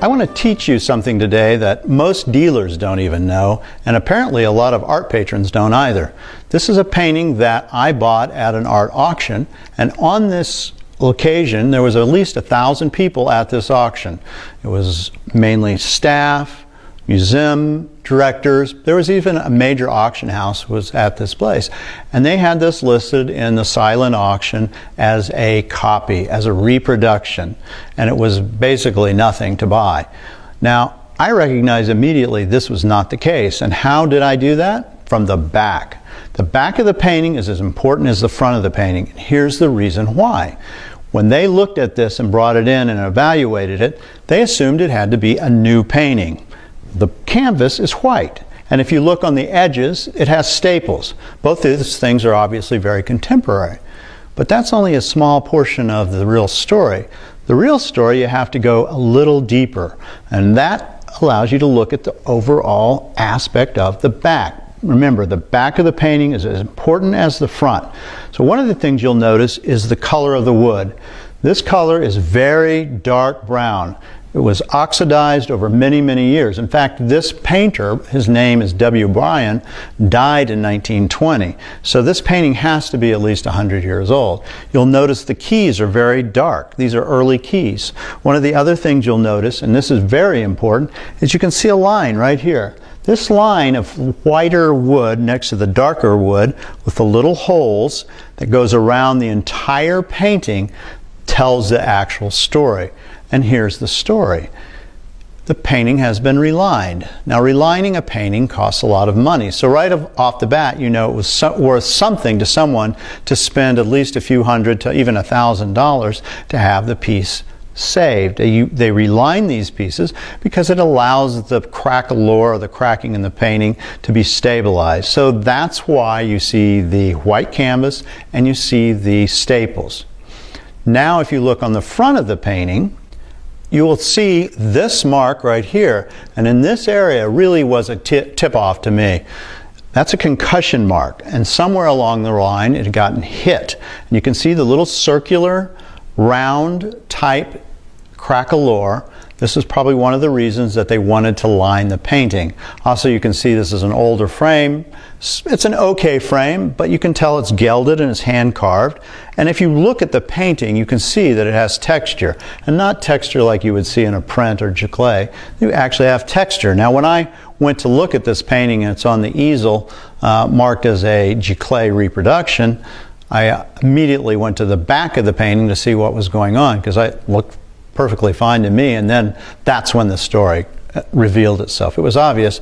I want to teach you something today that most dealers don't even know, and apparently a lot of art patrons don't either. This is a painting that I bought at an art auction, and on this occasion there was at least 1,000 people at this auction. It was mainly staff, museum directors. There was even a major auction house was at this place, and they had this listed in the silent auction as a copy, as a reproduction, and it was basically nothing to buy. Now I recognized immediately this was not the case. And how did I do that? From the back. The back of the painting is as important as the front of the painting. Here's the reason why. When they looked at this and brought it in and evaluated it, they assumed it had to be a new painting. The canvas is white, and if you look on the edges, it has staples. Both of these things are obviously very contemporary. But that's only a small portion of the real story. The real story, you have to go a little deeper, and that allows you to look at the overall aspect of the back. Remember, the back of the painting is as important as the front. So one of the things you'll notice is the color of the wood. This color is very dark brown. It was oxidized over many, many years. In fact, this painter, his name is W. Bryan, died in 1920. So this painting has to be at least 100 years old. You'll notice the keys are very dark. These are early keys. One of the other things you'll notice, and this is very important, is you can see a line right here. This line of whiter wood next to the darker wood with the little holes that goes around the entire painting tells the actual story. And here's the story. The painting has been relined. Now, relining a painting costs a lot of money. So right off the bat, you know it was worth something to someone to spend at least a few hundred to even $1,000 to have the piece saved. They reline these pieces because it allows the crack-a-lure, or the cracking in the painting, to be stabilized. So that's why you see the white canvas and you see the staples. Now, if you look on the front of the painting, you will see this mark right here, and in this area really was a tip-off to me. That's a concussion mark, and somewhere along the line it had gotten hit. And you can see the little circular, round type crack-a-lure. This is probably one of the reasons that they wanted to line the painting. Also, you can see this is an older frame. It's an okay frame, but you can tell it's gelded and it's hand carved. And if you look at the painting, you can see that it has texture, and not texture like you would see in a print or giclée. You actually have texture. Now, when I went to look at this painting and it's on the easel marked as a giclée reproduction, I immediately went to the back of the painting to see what was going on, because it looked perfectly fine to me, and then that's when the story revealed itself. It was obvious